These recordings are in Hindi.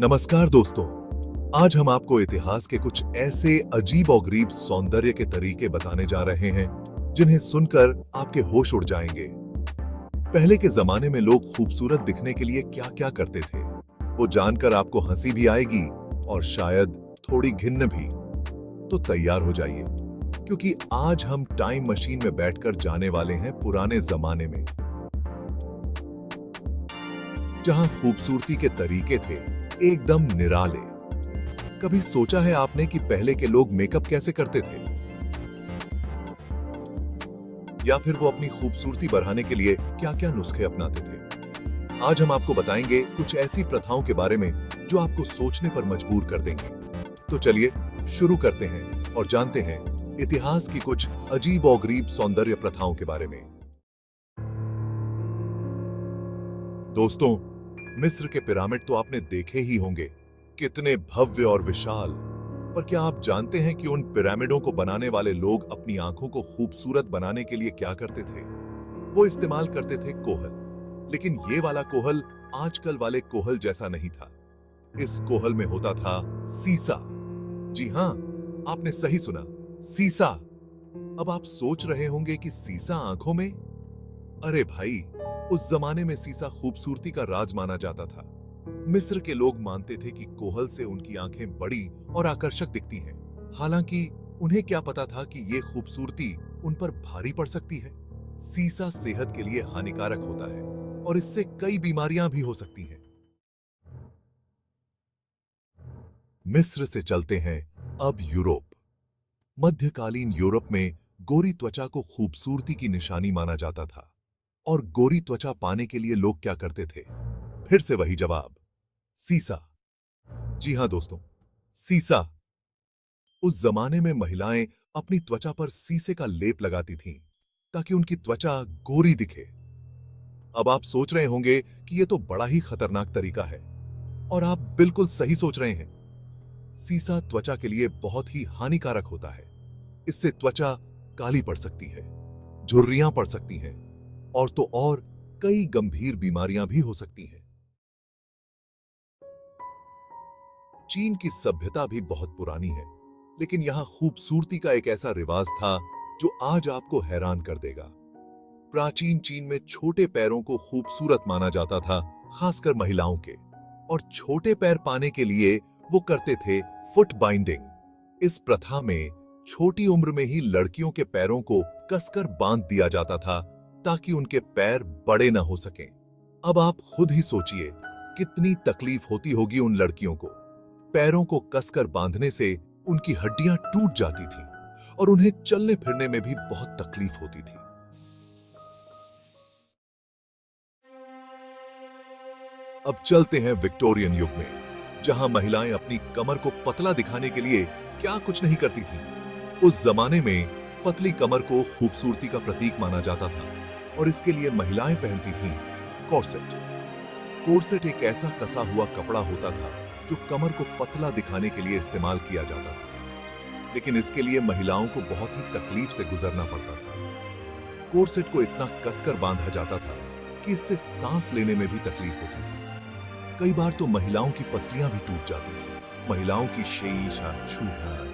नमस्कार दोस्तों। आज हम आपको इतिहास के कुछ ऐसे अजीबोगरीब सौंदर्य के तरीके बताने जा रहे हैं जिन्हें सुनकर आपके होश उड़ जाएंगे। पहले के जमाने में लोग खूबसूरत दिखने के लिए क्या-क्या करते थे, वो जानकर आपको हंसी भी आएगी और शायद थोड़ी घिन्न भी। तो तैयार हो जाइए, क्योंकि आज हम टाइम मशीन में बैठकर जाने वाले हैं पुराने जमाने में, जहां खूबसूरती के तरीके थे एकदम निराले। कभी सोचा है आपने कि पहले के लोग मेकअप कैसे करते थे, या फिर वो अपनी खूबसूरती बढ़ाने के लिए क्या-क्या नुस्खे अपनाते थे? आज हम आपको बताएंगे कुछ ऐसी प्रथाओं के बारे में जो आपको सोचने पर मजबूर कर देंगे। तो चलिए शुरू करते हैं और जानते हैं इतिहास की कुछ अजीबोगरीब सौंदर्य प्रथाओं के बारे में। दोस्तों, मिस्र के पिरामिड तो आपने देखे ही होंगे, कितने भव्य और विशाल। पर क्या आप जानते हैं कि उन पिरामिडों को बनाने वाले लोग अपनी आंखों को खूबसूरत बनाने के लिए क्या करते थे? वो इस्तेमाल करते थे कोहल। लेकिन ये वाला कोहल आजकल वाले कोहल जैसा नहीं था। इस कोहल में होता था सीसा। जी हां, आपने सही सुना, सीसा। अब आप सोच रहे होंगे कि सीसा आंखों में? अरे भाई, उस जमाने में सीसा खूबसूरती का राज माना जाता था। मिस्र के लोग मानते थे कि कोहल से उनकी आंखें बड़ी और आकर्षक दिखती हैं। हालांकि उन्हें क्या पता था कि ये खूबसूरती उन पर भारी पड़ सकती है। सीसा सेहत के लिए हानिकारक होता है और इससे कई बीमारियां भी हो सकती हैं। मिस्र से चलते हैं अब यूरोप। मध्यकालीन यूरोप में गोरी त्वचा को खूबसूरती की निशानी माना जाता था। और गोरी त्वचा पाने के लिए लोग क्या करते थे? फिर से वही जवाब, सीसा। जी हां दोस्तों, सीसा। उस जमाने में महिलाएं अपनी त्वचा पर सीसे का लेप लगाती थीं ताकि उनकी त्वचा गोरी दिखे। अब आप सोच रहे होंगे कि यह तो बड़ा ही खतरनाक तरीका है, और आप बिल्कुल सही सोच रहे हैं। सीसा त्वचा के लिए बहुत ही हानिकारक होता है। इससे त्वचा काली पड़ सकती है, झुर्रियां पड़ सकती हैं, और तो और कई गंभीर बीमारियां भी हो सकती हैं। चीन की सभ्यता भी बहुत पुरानी है, लेकिन यहां खूबसूरती का एक ऐसा रिवाज था जो आज आपको हैरान कर देगा। प्राचीन चीन में छोटे पैरों को खूबसूरत माना जाता था, खासकर महिलाओं के। और छोटे पैर पाने के लिए वो करते थे फुट बाइंडिंग। इस प्रथा में छोटी उम्र में ही लड़कियों के पैरों को कसकर बांध दिया जाता था ताकि उनके पैर बड़े ना हो सकें। अब आप खुद ही सोचिए, कितनी तकलीफ होती होगी उन लड़कियों को। पैरों को कसकर बांधने से उनकी हड्डियां टूट जाती थीं और उन्हें चलने फिरने में भी बहुत तकलीफ होती थी। अब चलते हैं विक्टोरियन युग में, जहां महिलाएं अपनी कमर को पतला दिखाने के लिए क्या कुछ नहीं करती थीं। उस जमाने में पतली कमर को खूबसूरती का प्रतीक माना जाता था, और इसके लिए महिलाएं पहनती थीं कॉर्सेट। कॉर्सेट एक ऐसा कसा हुआ कपड़ा होता था जो कमर को पतला दिखाने के लिए इस्तेमाल किया जाता था, लेकिन इसके लिए महिलाओं को बहुत ही तकलीफ से गुजरना पड़ता था। कॉर्सेट को इतना कसकर बांधा जाता था कि इससे सांस लेने में भी तकलीफ होती थी। कई बार तो महिलाओं की पसलियां भी टूट जाती थी। महिलाओं की शीशा छूहा।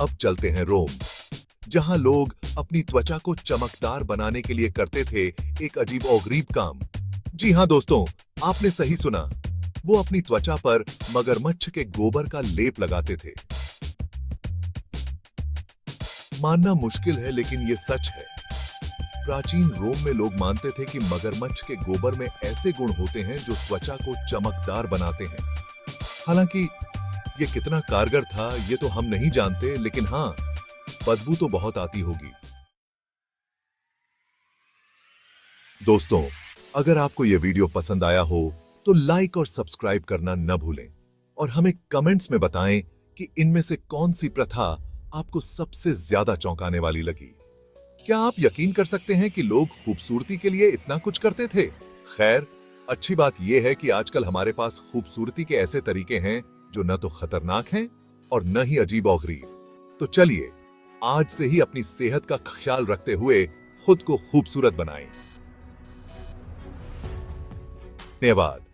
अब चलते हैं रोम, जहां लोग अपनी त्वचा को चमकदार बनाने के लिए करते थे एक अजीबोगरीब काम। जी हां दोस्तों, आपने सही सुना। वो अपनी त्वचा पर मगरमच्छ के गोबर का लेप लगाते थे। मानना मुश्किल है, लेकिन ये सच है। प्राचीन रोम में लोग मानते थे कि मगरमच्छ के गोबर में ऐसे गुण होते हैं जो त्वचा को चमकदार बनाते हैं। हालांकि ये कितना कारगर था ये तो हम नहीं जानते, लेकिन हां, बदबू तो बहुत आती होगी। दोस्तों, अगर आपको यह वीडियो पसंद आया हो तो लाइक और सब्सक्राइब करना न भूलें, और हमें कमेंट्स में बताएं कि इनमें से कौन सी प्रथा आपको सबसे ज्यादा चौंकाने वाली लगी। क्या आप यकीन कर सकते हैं कि लोग खूबसूरती के लिए इतना कुछ करते थे? खैर, अच्छी बात यह है कि आजकल हमारे पास खूबसूरती के ऐसे तरीके हैं जो न तो खतरनाक हैं और न ही अजीबोगरीब। तो चलिए, आज से ही अपनी सेहत का ख्याल रखते हुए खुद को खूबसूरत बनाएं। धन्यवाद।